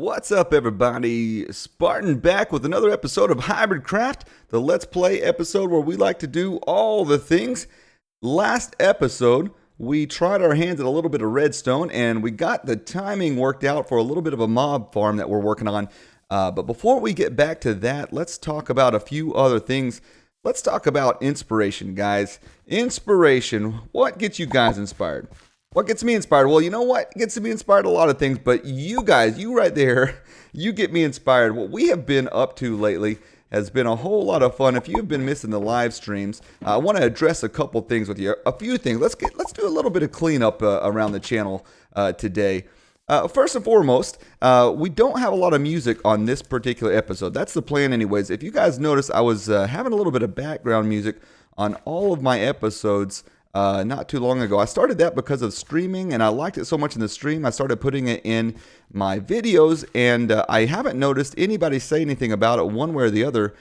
What's up, everybody? Spartan back with another episode of Hybridcraft, the Let's Play episode where we like to do all the things. Last episode, we tried our hands at a little bit of redstone, and we got the timing worked out for a little bit of a mob farm that we're working on. But before we get back to that, let's talk about a few other things. Let's talk about inspiration, guys. Inspiration. What gets you guys inspired? What gets me inspired? Well, you know what gets me inspired? A lot of things, but you guys, you right there, you get me inspired. What we have been up to lately has been a whole lot of fun. If you've been missing the live streams, I want to address a couple things with you. A few things. Let's do a little bit of cleanup around the channel today. First and foremost, we don't have a lot of music on this particular episode. That's the plan anyways. If you guys notice, I was having a little bit of background music on all of my episodes not too long ago. I started that because of streaming, and I liked it so much in the stream, I started putting it in my videos, and I haven't noticed anybody say anything about it one way or the other,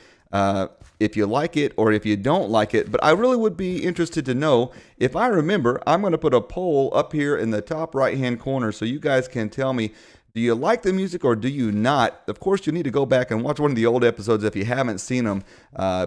if you like it or if you don't like it. But I really would be interested to know. If I remember, I'm going to put a poll up here in the top right hand corner so you guys can tell me, do you like the music or do you not? Of course, you need to go back and watch one of the old episodes if you haven't seen them.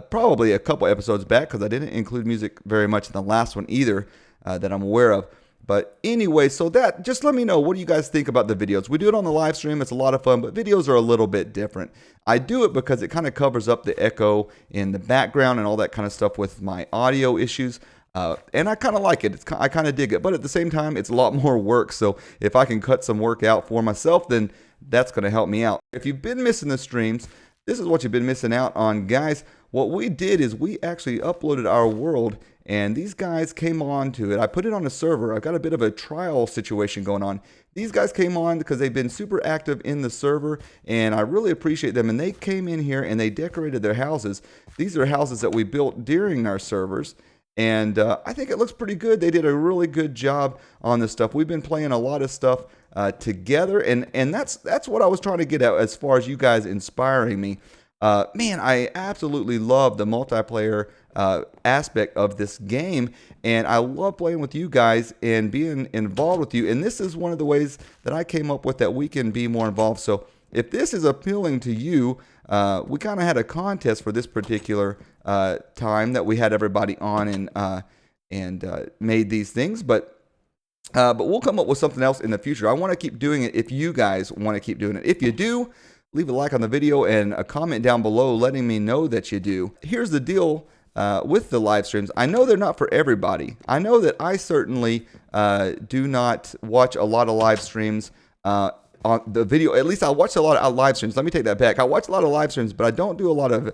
Probably a couple episodes back, because I didn't include music very much in the last one either that I'm aware of. But anyway, so that, just let me know, what do you guys think about the videos? We do it on the live stream. It's a lot of fun, but videos are a little bit different. I do it because it kind of covers up the echo in the background and all that kind of stuff with my audio issues. And I kind of like it. I kind of dig it. But at the same time, it's a lot more work. So if I can cut some work out for myself, then that's going to help me out. If you've been missing the streams, this is what you've been missing out on, guys. What we did is we actually uploaded our world, and these guys came on to it. I put it on a server. I've got a bit of a trial situation going on. These guys came on because they've been super active in the server, and I really appreciate them. And they came in here and they decorated their houses. These are houses that we built during our servers. And I think it looks pretty good. They did a really good job on this stuff. We've been playing a lot of stuff together, and that's what I was trying to get at as far as you guys inspiring me. Man, I absolutely love the multiplayer aspect of this game, and I love playing with you guys and being involved with you. And this is one of the ways that I came up with that we can be more involved. So if this is appealing to you, we kind of had a contest for this particular time that we had everybody on and made these things, but we'll come up with something else in the future. I want to keep doing it if you guys want to keep doing it. If you do, leave a like on the video and a comment down below letting me know that you do. Here's the deal with the live streams. I know they're not for everybody. I know that I certainly do not watch a lot of live streams on the video. At least I watch a lot of live streams. Let me take that back. I watch a lot of live streams, but I don't do a lot of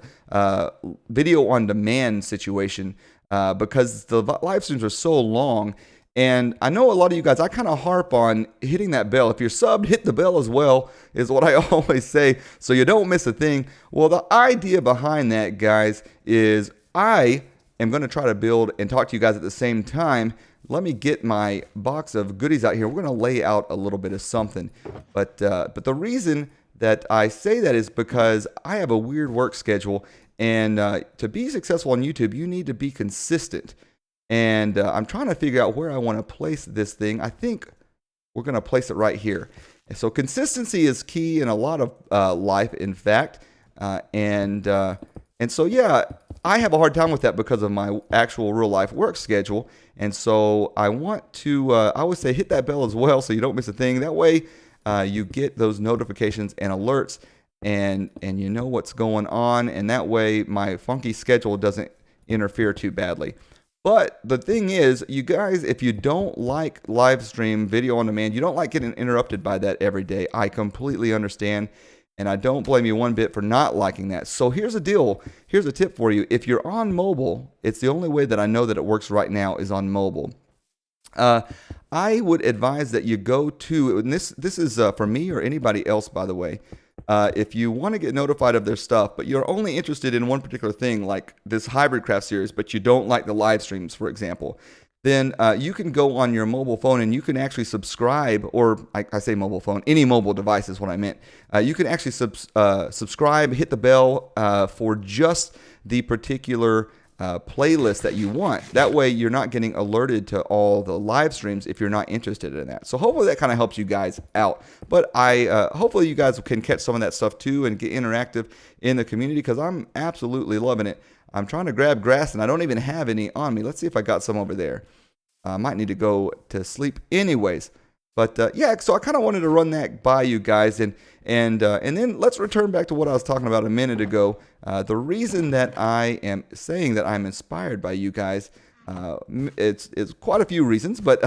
video on demand situation because the live streams are so long. And I know a lot of you guys, I kind of harp on hitting that bell. If you're subbed, hit the bell as well, is what I always say, so you don't miss a thing. Well, the idea behind that, guys, is I am going to try to build and talk to you guys at the same time. Let me get my box of goodies out here. We're going to lay out a little bit of something. But the reason that I say that is because I have a weird work schedule. And to be successful on YouTube, you need to be consistent. And I'm trying to figure out where I want to place this thing. I think we're going to place it right here. And so consistency is key in a lot of life, in fact. And so, yeah, I have a hard time with that because of my actual real life work schedule. And so I want to, I would say, hit that bell as well so you don't miss a thing. That way you get those notifications and alerts and you know what's going on. And that way my funky schedule doesn't interfere too badly. But the thing is, you guys, if you don't like live stream video on demand, you don't like getting interrupted by that every day, I completely understand. And I don't blame you one bit for not liking that. So here's the deal. Here's a tip for you. If you're on mobile, it's the only way that I know that it works right now is on mobile. I would advise that you go to, and this is for me or anybody else, by the way. If you want to get notified of their stuff, but you're only interested in one particular thing, like this Hybridcraft series, but you don't like the live streams, for example, then you can go on your mobile phone and you can actually subscribe, or I say mobile phone, any mobile device is what I meant. You can actually subscribe, hit the bell for just the particular playlist that you want. That way you're not getting alerted to all the live streams if you're not interested in that. So hopefully that kind of helps you guys out. But hopefully you guys can catch some of that stuff too and get interactive in the community, because I'm absolutely loving it. I'm trying to grab grass and I don't even have any on me. Let's see if I got some over there. I might need to go to sleep anyways. But yeah, so I kind of wanted to run that by you guys, and then let's return back to what I was talking about a minute ago. The reason that I am saying that I'm inspired by you guys, it's quite a few reasons, but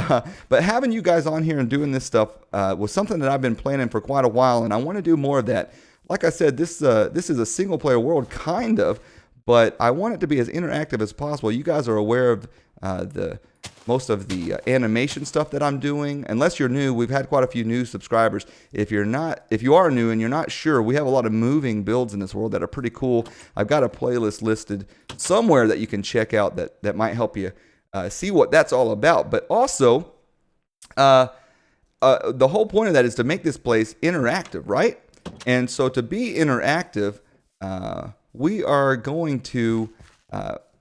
having you guys on here and doing this stuff was something that I've been planning for quite a while, and I want to do more of that. Like I said, this is a single player world, kind of, but I want it to be as interactive as possible. You guys are aware of most of the animation stuff that I'm doing. Unless you're new, we've had quite a few new subscribers. If you are new and you're not sure, we have a lot of moving builds in this world that are pretty cool. I've got a playlist listed somewhere that you can check out that might help you see what that's all about. But also, the whole point of that is to make this place interactive, right? And so to be interactive, we are going to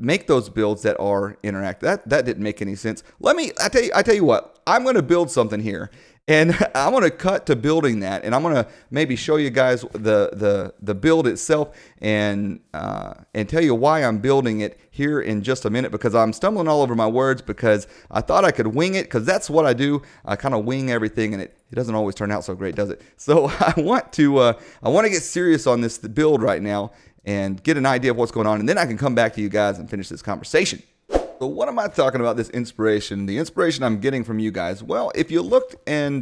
make those builds that are interactive. That didn't make any sense. I tell you what, I'm going to build something here, and I'm going to cut to building that, and I'm going to maybe show you guys the build itself, and tell you why I'm building it here in just a minute, because I'm stumbling all over my words, because I thought I could wing it, because that's what I do. I kind of wing everything, and it doesn't always turn out so great, does it? So I want to get serious on this build right now and get an idea of what's going on, and then I can come back to you guys and finish this conversation. So what am I talking about, this inspiration? The inspiration I'm getting from you guys. Well, if you looked and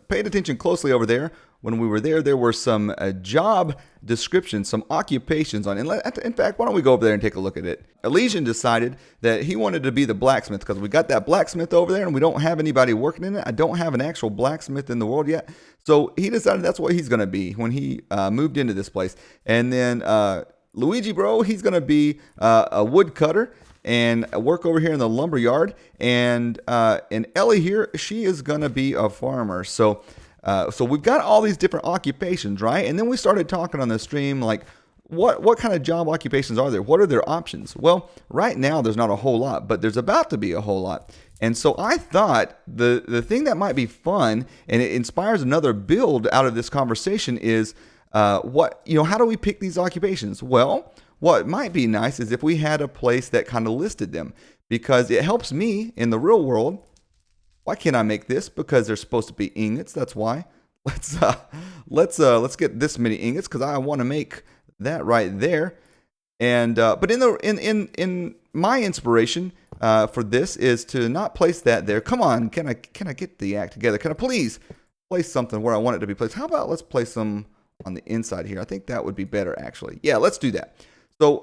paid attention closely over there, when we were there were some job descriptions, some occupations on it. In fact, why don't we go over there and take a look at it? Elysian decided that he wanted to be the blacksmith, because we got that blacksmith over there and we don't have anybody working in it. I don't have an actual blacksmith in the world yet. So he decided that's what he's going to be when he moved into this place. And then Luigi Bro, he's going to be a woodcutter and work over here in the lumber yard. And Ellie here, she is going to be a farmer. So we've got all these different occupations, right? And then we started talking on the stream, like, what kind of job occupations are there? What are their options? Well, right now there's not a whole lot, but there's about to be a whole lot. And so I thought the thing that might be fun, and it inspires another build out of this conversation, is how do we pick these occupations? Well, what might be nice is if we had a place that kind of listed them, because it helps me in the real world. Why can't I make this? Because there's supposed to be ingots. That's why. Let's get this many ingots, because I want to make that right there. And but in my inspiration for this is to not place that there. Come on, can I get the act together? Can I please place something where I want it to be placed? How about let's place some on the inside here? I think that would be better, actually. Yeah, let's do that. So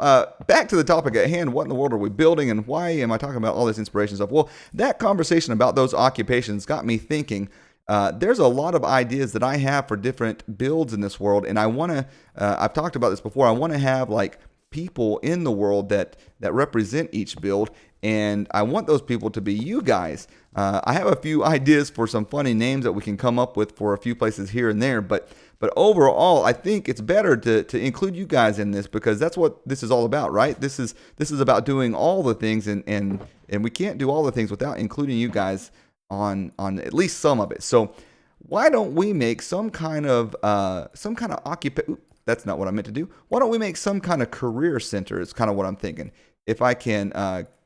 back to the topic at hand, what in the world are we building, and why am I talking about all this inspiration stuff? Well, that conversation about those occupations got me thinking. There's a lot of ideas that I have for different builds in this world, and I want to, I've talked about this before, I want to have like people in the world that represent each build, and I want those people to be you guys. I have a few ideas for some funny names that we can come up with for a few places here and there, but overall, I think it's better to include you guys in this, because that's what this is all about, right? This is about doing all the things, and we can't do all the things without including you guys on at least some of it. So why don't we make some kind of occupation? That's not what I meant to do. Why don't we make some kind of career center? Is kind of what I'm thinking. If I can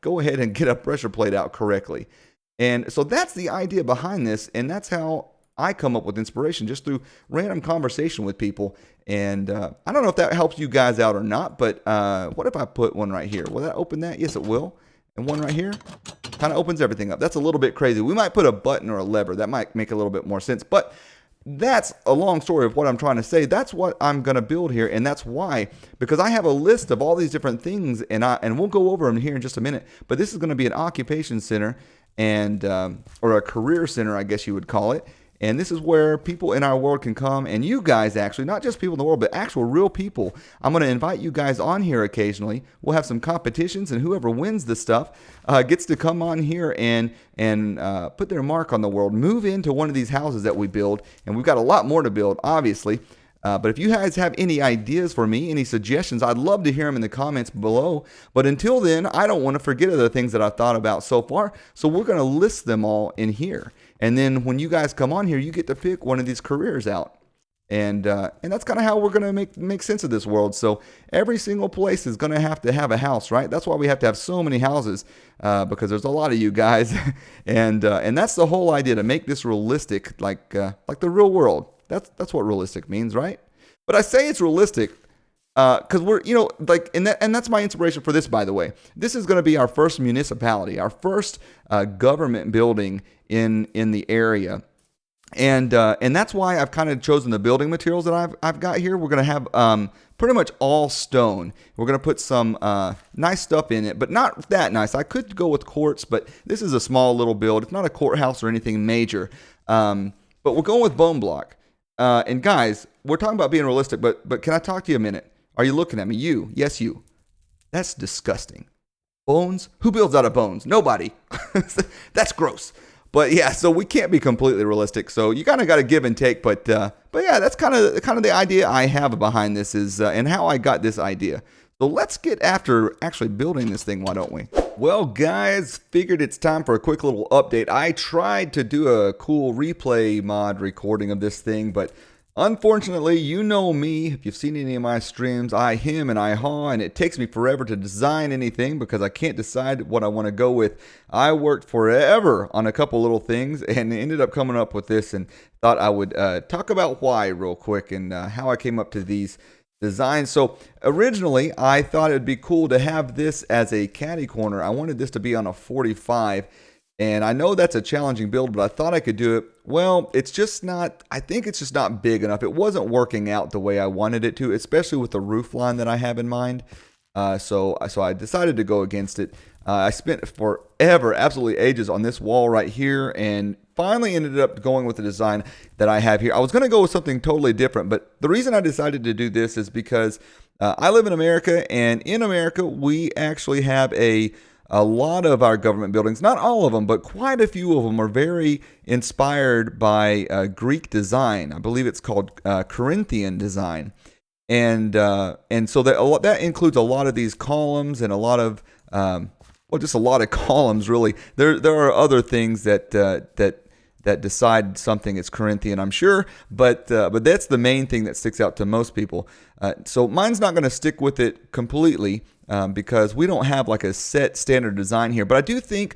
go ahead and get a pressure plate out correctly. And so that's the idea behind this, and that's how I come up with inspiration, just through random conversation with people. And I don't know if that helps you guys out or not, but what if I put one right here? Will that open that? Yes, it will. And one right here kind of opens everything up. That's a little bit crazy. We might put a button or a lever. That might make a little bit more sense. But that's a long story of what I'm trying to say. That's what I'm going to build here, and that's why, because I have a list of all these different things, and we'll go over them here in just a minute. But this is going to be an occupation center, and or a career center, I guess you would call it. And this is where people in our world can come, and you guys actually, not just people in the world, but actual real people. I'm going to invite you guys on here occasionally. We'll have some competitions, and whoever wins the stuff gets to come on here and put their mark on the world, move into one of these houses that we build. And we've got a lot more to build, obviously. But if you guys have any ideas for me, any suggestions, I'd love to hear them in the comments below. But until then, I don't want to forget of the things that I've thought about so far. So we're going to list them all in here. And then when you guys come on here, you get to pick one of these careers out. And that's kind of how we're going to make sense of this world. So every single place is going to have a house, right? That's why we have to have so many houses, because there's a lot of you guys. and that's the whole idea, to make this realistic, like the real world. That's what realistic means, right? But I say it's realistic because we're, and that's my inspiration for this, by the way. This is going to be our first municipality, our first government building in the area. And that's why I've kind of chosen the building materials that I've got here. We're going to have pretty much all stone. We're going to put some nice stuff in it, but not that nice. I could go with quartz, but this is a small little build. It's not a courthouse or anything major. But we're going with bone block. And guys, we're talking about being realistic, but can I talk to you a minute? Are you looking at me? You. Yes, you. That's disgusting. Bones? Who builds out of bones? Nobody. That's gross. But yeah, so we can't be completely realistic. So you kind of got to give and take. But yeah, that's kind of the idea I have behind this is and how I got this idea. So let's get after actually building this thing, why don't we? Well, guys, figured it's time for a quick little update. I tried to do a cool replay mod recording of this thing, but unfortunately, you know me, if you've seen any of my streams, I hem and I haw, and it takes me forever to design anything because I can't decide what I want to go with. I worked forever on a couple little things and ended up coming up with this, and thought I would talk about why real quick and how I came up to these designs. So originally, I thought it'd be cool to have this as a caddy corner. I wanted this to be on a 45. And I know that's a challenging build, but I thought I could do it. Well, it's just not, I think it's just not big enough. It wasn't working out the way I wanted it to, especially with the roof line that I have in mind. So I decided to go against it. I spent forever, absolutely ages on this wall right here, and finally ended up going with the design that I have here. I was going to go with something totally different, but the reason I decided to do this is because I live in America, and in America, we actually have a lot of our government buildings, not all of them, but quite a few of them are very inspired by Greek design. I believe it's called Corinthian design. And so that includes a lot of these columns and a lot of, just a lot of columns, really. There are other things that decide something is Corinthian, I'm sure, but that's the main thing that sticks out to most people. So mine's not going to stick with it completely because we don't have like a set standard design here. But I do think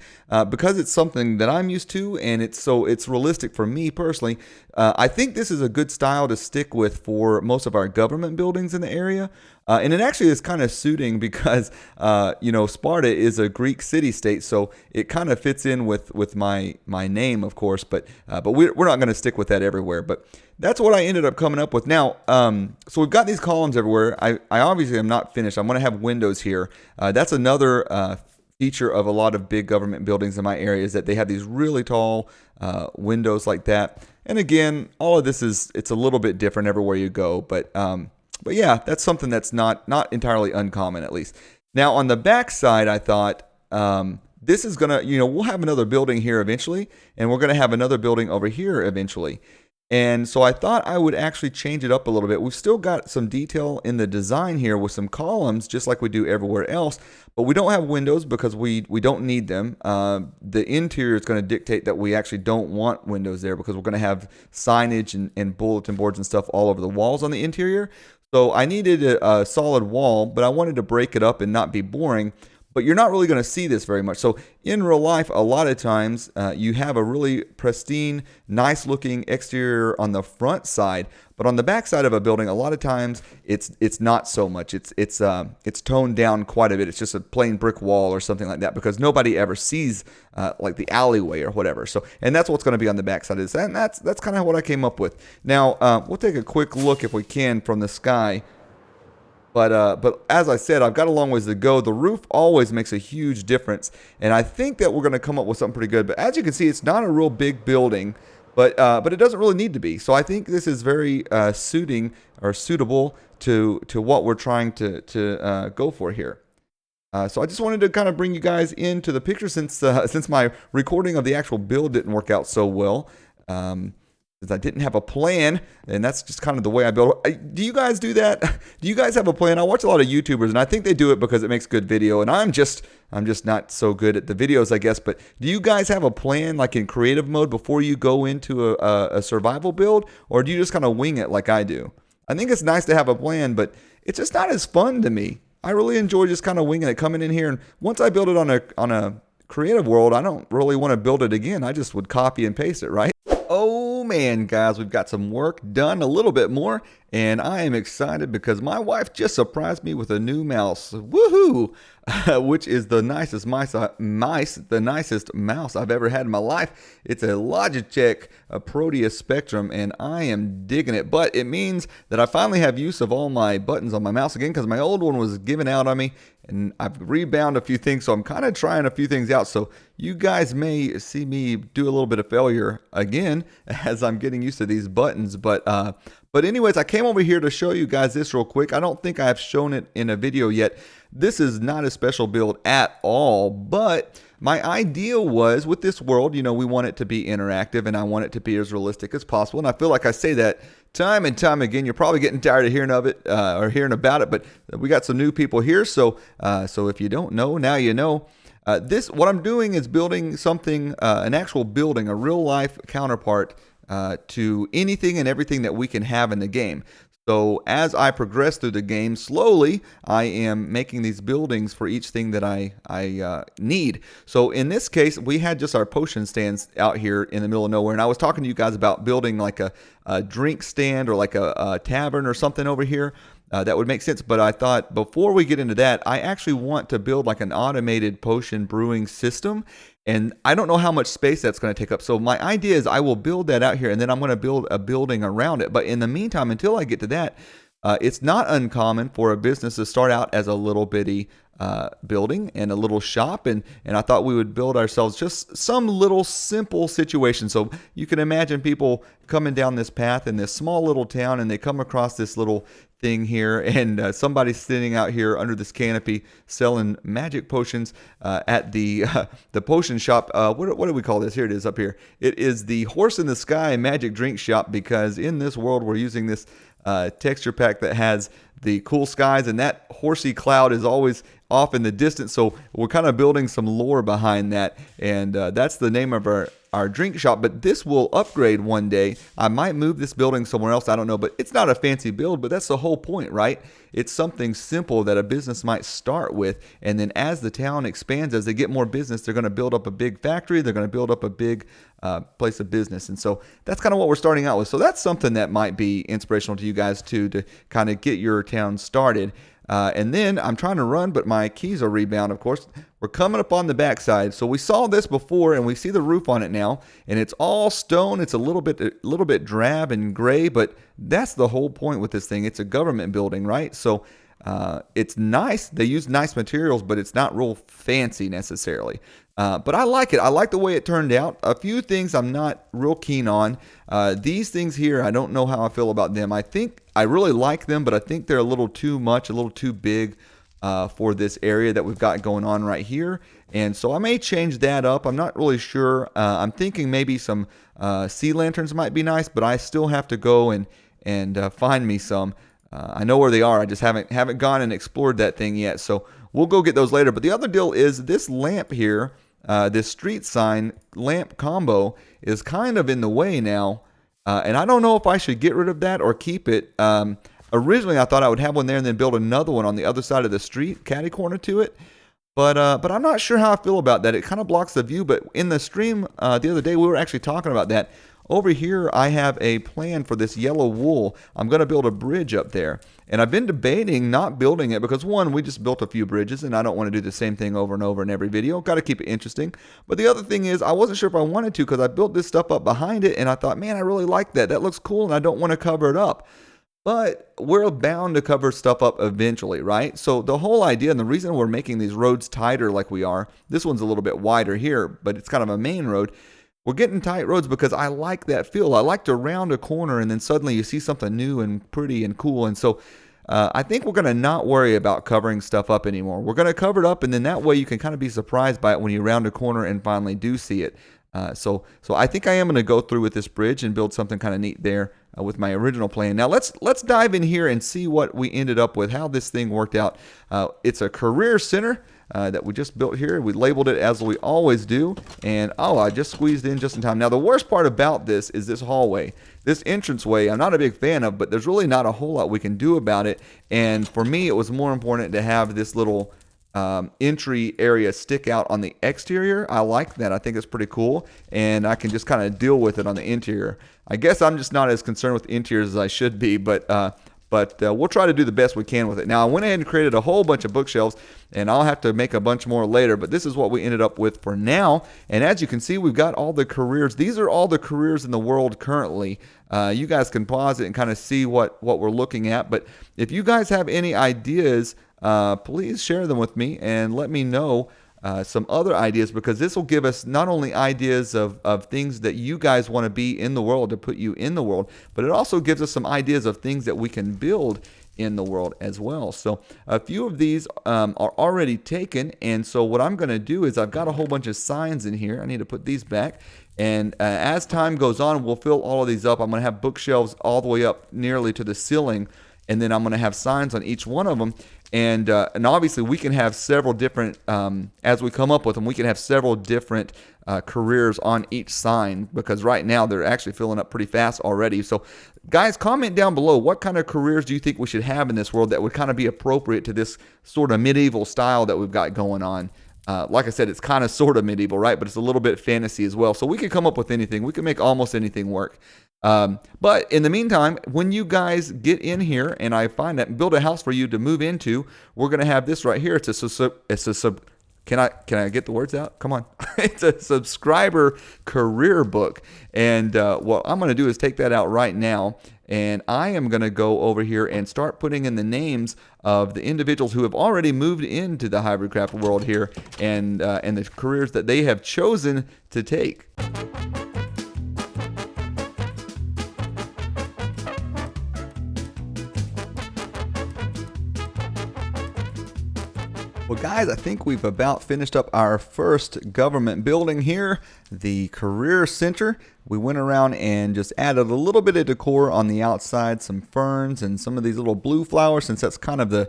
because it's something that I'm used to and it's realistic for me personally, I think this is a good style to stick with for most of our government buildings in the area. And it actually is kind of suiting because, Sparta is a Greek city-state, so it kind of fits in with my name, of course. But we're not going to stick with that everywhere. But that's what I ended up coming up with. Now, so we've got these columns everywhere. I obviously am not finished. I'm going to have windows here. That's another feature of a lot of big government buildings in my area is that they have these really tall windows like that. And again, all of this it's a little bit different everywhere you go, but yeah, that's something that's not entirely uncommon, at least. Now, on the back side, I thought this is going to, we'll have another building here eventually, and we're going to have another building over here eventually. And so I thought I would actually change it up a little bit. We've still got some detail in the design here with some columns, just like we do everywhere else, but we don't have windows because we don't need them. The interior is going to dictate that we actually don't want windows there because we're going to have signage and bulletin boards and stuff all over the walls on the interior. So I needed a solid wall, but I wanted to break it up and not be boring. But you're not really going to see this very much. So in real life, a lot of times you have a really pristine, nice-looking exterior on the front side, but on the back side of a building, a lot of times it's not so much. It's toned down quite a bit. It's just a plain brick wall or something like that because nobody ever sees like the alleyway or whatever. So and that's what's going to be on the back side of this, and that's kind of what I came up with. Now we'll take a quick look if we can from the sky. But as I said, I've got a long ways to go. The roof always makes a huge difference, and I think that we're going to come up with something pretty good. But as you can see, it's not a real big building, but it doesn't really need to be. So I think this is very suitable to what we're trying to go for here. So I just wanted to kind of bring you guys into the picture since my recording of the actual build didn't work out so well. since I didn't have a plan, and that's just kind of the way I build. Do you guys do that? Do you guys have a plan? I watch a lot of YouTubers, and I think they do it because it makes good video, and I'm just not so good at the videos, I guess. But do you guys have a plan, like in creative mode, before you go into a survival build, or do you just kind of wing it like I do? I think it's nice to have a plan, but it's just not as fun to me. I really enjoy just kind of winging it, coming in here, and once I build it on a creative world, I don't really want to build it again. I just would copy and paste it, right? Oh man, guys, we've got some work done, a little bit more, and I am excited because my wife just surprised me with a new mouse. Woohoo! Which is the nicest mouse I've ever had in my life. It's a Logitech Proteus Spectrum, and I am digging it. But it means that I finally have use of all my buttons on my mouse again, because my old one was giving out on me, and I've rebound a few things, so I'm kind of trying a few things out. So you guys may see me do a little bit of failure again as I'm getting used to these buttons. But anyways, I came over here to show you guys this real quick. I don't think I've shown it in a video yet. This is not a special build at all, but my idea was with this world, you know, we want it to be interactive, and I want it to be as realistic as possible. And I feel like I say that time and time again. You're probably getting tired of hearing of it or hearing about it, but we got some new people here. So if you don't know, now you know. What I'm doing is building something, an actual building, a real life counterpart to anything and everything that we can have in the game. So as I progress through the game, slowly I am making these buildings for each thing that I need. So in this case, we had just our potion stands out here in the middle of nowhere, and I was talking to you guys about building like a drink stand or like a tavern or something over here. That would make sense, but I thought before we get into that, I actually want to build like an automated potion brewing system, and I don't know how much space that's going to take up. So my idea is I will build that out here, and then I'm going to build a building around it. But in the meantime, until I get to that, it's not uncommon for a business to start out as a little bitty building and a little shop, and I thought we would build ourselves just some little simple situation. So you can imagine people coming down this path in this small little town, and they come across this little thing here, and somebody's sitting out here under this canopy selling magic potions at the potion shop. What do we call this? Here it is up here. It is the Horse in the Sky magic drink shop, because in this world we're using this texture pack that has the cool skies, and that horsey cloud is always off in the distance. So we're kind of building some lore behind that, and that's the name of our drink shop. But this will upgrade one day. I might move this building somewhere else, I don't know, but it's not a fancy build, but that's the whole point, right? It's something simple that a business might start with, and then as the town expands, as they get more business, they're going to build up a big factory, they're going to build up a big place of business. And so that's kind of what we're starting out with. So that's something that might be inspirational to you guys too, to kind of get your town started. And then I'm trying to run, but my keys are rebound, of course. We're coming up on the backside. So we saw this before, and we see the roof on it now, and it's all stone. It's a little bit drab and gray, but that's the whole point with this thing. It's a government building, right? So it's nice. They use nice materials, but it's not real fancy necessarily. But I like it. I like the way it turned out. A few things I'm not real keen on. These things here, I don't know how I feel about them. I think I really like them, but I think they're a little too much, a little too big for this area that we've got going on right here. And so I may change that up. I'm not really sure. I'm thinking maybe some sea lanterns might be nice, but I still have to go and find me some. I know where they are. I just haven't gone and explored that thing yet. So we'll go get those later. But the other deal is this lamp here, this street sign lamp combo is kind of in the way now. And I don't know if I should get rid of that or keep it. Originally, I thought I would have one there and then build another one on the other side of the street, catty corner to it. But I'm not sure how I feel about that. It kind of blocks the view. But in the stream the other day, we were actually talking about that. Over here, I have a plan for this yellow wool. I'm going to build a bridge up there. And I've been debating not building it because, one, we just built a few bridges, and I don't want to do the same thing over and over in every video. Got to keep it interesting. But the other thing is, I wasn't sure if I wanted to because I built this stuff up behind it, and I thought, man, I really like that. That looks cool, and I don't want to cover it up. But we're bound to cover stuff up eventually, right? So the whole idea, and the reason we're making these roads tighter like we are, this one's a little bit wider here, but it's kind of a main road. We're getting tight roads because I like that feel. I like to round a corner and then suddenly you see something new and pretty and cool. And so I think we're going to not worry about covering stuff up anymore. We're going to cover it up, and then that way you can kind of be surprised by it when you round a corner and finally do see it. So I think I am going to go through with this bridge and build something kind of neat there with my original plan. Now let's dive in here and see what we ended up with, how this thing worked out. It's a career center that we just built here. We labeled it as we always do, and I just squeezed in just in time. Now the worst part about this is this hallway. This entranceway I'm not a big fan of, but there's really not a whole lot we can do about it. And for me, it was more important to have this little entry area stick out on the exterior. I like that. I think it's pretty cool, and I can just kind of deal with it on the interior. I guess I'm just not as concerned with interiors as I should be, but we'll try to do the best we can with it. Now, I went ahead and created a whole bunch of bookshelves, and I'll have to make a bunch more later, but this is what we ended up with for now. And as you can see, we've got all the careers. These are all the careers in the world currently. You guys can pause it and kind of see what we're looking at, but if you guys have any ideas, please share them with me and let me know some other ideas, because this will give us not only ideas of things that you guys want to be in the world to put you in the world, but it also gives us some ideas of things that we can build in the world as well. So a few of these are already taken, and so what I'm going to do is I've got a whole bunch of signs in here. I need to put these back, and as time goes on, we'll fill all of these up. I'm going to have bookshelves all the way up nearly to the ceiling, and then I'm going to have signs on each one of them. And obviously we can have several different, as we come up with them, we can have several different careers on each sign, because right now they're actually filling up pretty fast already. So guys, comment down below, what kind of careers do you think we should have in this world that would kind of be appropriate to this sort of medieval style that we've got going on. Like I said, it's kind of sort of medieval, right? But it's a little bit fantasy as well. So we could come up with anything. We can make almost anything work. But in the meantime, when you guys get in here and I find that build a house for you to move into, we're going to have this right here. Can I get the words out? Come on. It's a subscriber career book. And what I'm going to do is take that out right now. And I am going to go over here and start putting in the names of the individuals who have already moved into the Hybridcraft world here, and the careers that they have chosen to take. Well, guys, I think we've about finished up our first government building here, the Career Center. We went around and just added a little bit of decor on the outside, some ferns and some of these little blue flowers, since that's kind of the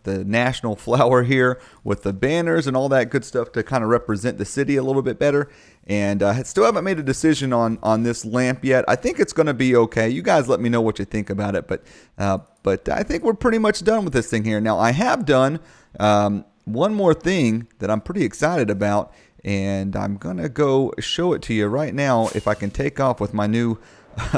national flower here, with the banners and all that good stuff to kind of represent the city a little bit better. And I still haven't made a decision on this lamp yet. I think it's going to be okay. You guys let me know what you think about it. But I think we're pretty much done with this thing here. Now, I have done one more thing that I'm pretty excited about, and I'm going to go show it to you right now if I can take off with my new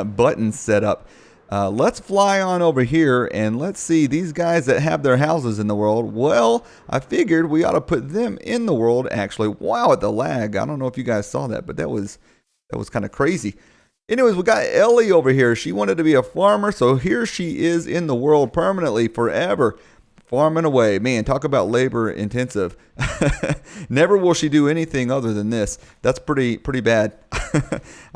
button setup. Let's fly on over here and let's see these guys that have their houses in the world. Well, I figured we ought to put them in the world, actually. Wow, at the lag. I don't know if you guys saw that, but that was kind of crazy. Anyways, we got Ellie over here. She wanted to be a farmer, so here she is in the world permanently, forever. Farming away. Man, talk about labor intensive. Never will she do anything other than this. That's pretty bad.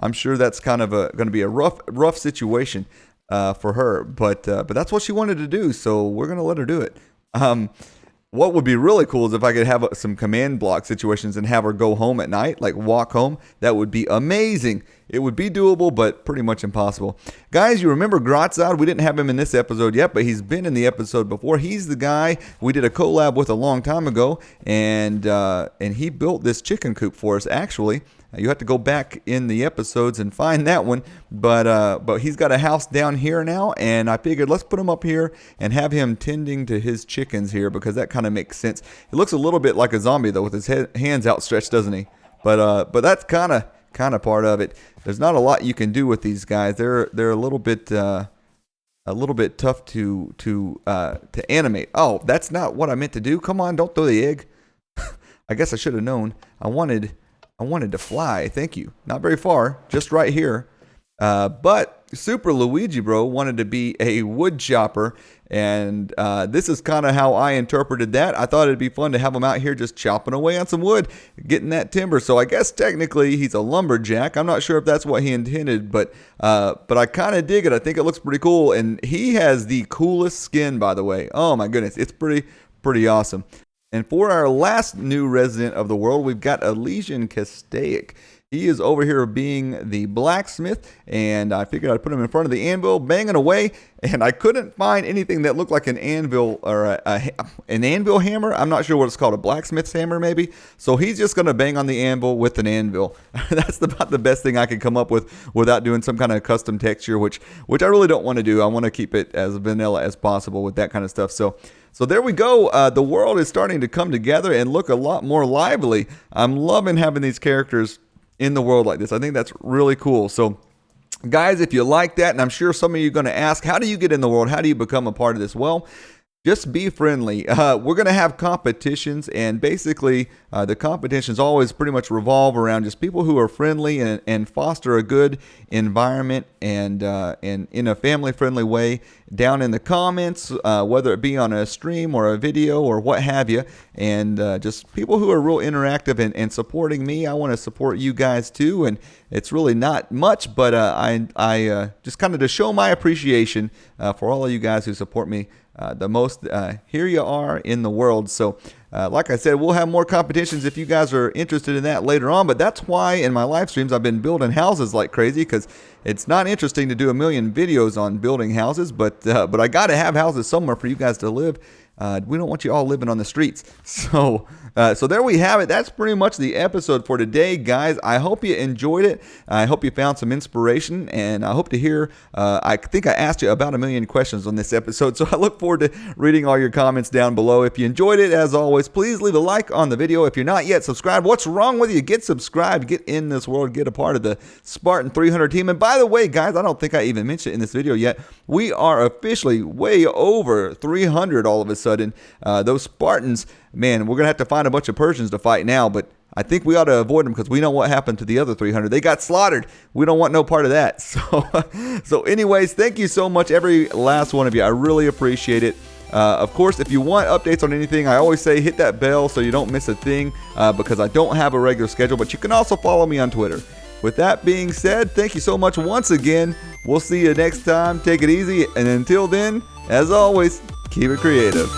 I'm sure that's kind of going to be a rough situation for her, but that's what she wanted to do, so we're going to let her do it. What would be really cool is if I could have some command block situations and have her go home at night, like walk home. That would be amazing. It would be doable, but pretty much impossible. Guys, you remember Gratzad? We didn't have him in this episode yet, but he's been in the episode before. He's the guy we did a collab with a long time ago, and he built this chicken coop for us, actually. You have to go back in the episodes and find that one, but he's got a house down here now, and I figured let's put him up here and have him tending to his chickens here, because that kind of makes sense. He looks a little bit like a zombie though, with his hands outstretched, doesn't he? But that's kind of part of it. There's not a lot you can do with these guys. They're a little bit tough to animate. Oh, that's not what I meant to do. Come on, don't throw the egg. I guess I should have known. I wanted to fly. Thank you. Not very far, just right here. But Super Luigi Bro wanted to be a wood chopper, and this is kind of how I interpreted that. I thought it'd be fun to have him out here just chopping away on some wood, getting that timber. So I guess technically he's a lumberjack. I'm not sure if that's what he intended, but I kind of dig it. I think it looks pretty cool, and he has the coolest skin, by the way. Oh my goodness, it's pretty awesome. And for our last new resident of the world, we've got Elysian Castaic. He is over here being the blacksmith, and I figured I'd put him in front of the anvil, banging away, and I couldn't find anything that looked like an anvil or an anvil hammer. I'm not sure what it's called, a blacksmith's hammer maybe. So he's just going to bang on the anvil with an anvil. That's about the best thing I could come up with without doing some kind of custom texture, which I really don't want to do. I want to keep it as vanilla as possible with that kind of stuff. So there we go. The world is starting to come together and look a lot more lively. I'm loving having these characters in the world like this. I think that's really cool. So guys, if you like that, and I'm sure some of you are going to ask, how do you get in the world? How do you become a part of this? Well, just be friendly. We're going to have competitions, and basically the competitions always pretty much revolve around just people who are friendly and foster a good environment and in a family-friendly way down in the comments, whether it be on a stream or a video or what have you, and just people who are real interactive and supporting me. I want to support you guys too, and it's really not much, but I just kind of to show my appreciation for all of you guys who support me the most. Here you are in the world. So like I said, we'll have more competitions if you guys are interested in that later on, but that's why in my live streams I've been building houses like crazy, because it's not interesting to do a million videos on building houses, but I got to have houses somewhere for you guys to live. We don't want you all living on the streets. So there we have it. That's pretty much the episode for today, guys. I hope you enjoyed it. I hope you found some inspiration, and I hope to hear, I think I asked you about 1 million questions on this episode, so I look forward to reading all your comments down below. If you enjoyed it, as always, please leave a like on the video. If you're not yet subscribed, what's wrong with you? Get subscribed, get in this world, get a part of the Spartan 300 team. And by the way, guys, I don't think I even mentioned it in this video yet, we are officially way over 300 all of a sudden. Those Spartans, man, we're going to have to find a bunch of Persians to fight now, but I think we ought to avoid them because we know what happened to the other 300. They got slaughtered. We don't want no part of that. So anyways, thank you so much, every last one of you. I really appreciate it. Of course, if you want updates on anything, I always say hit that bell so you don't miss a thing, because I don't have a regular schedule, but you can also follow me on Twitter. With that being said, thank you so much once again. We'll see you next time. Take it easy. And until then, as always, keep it creative.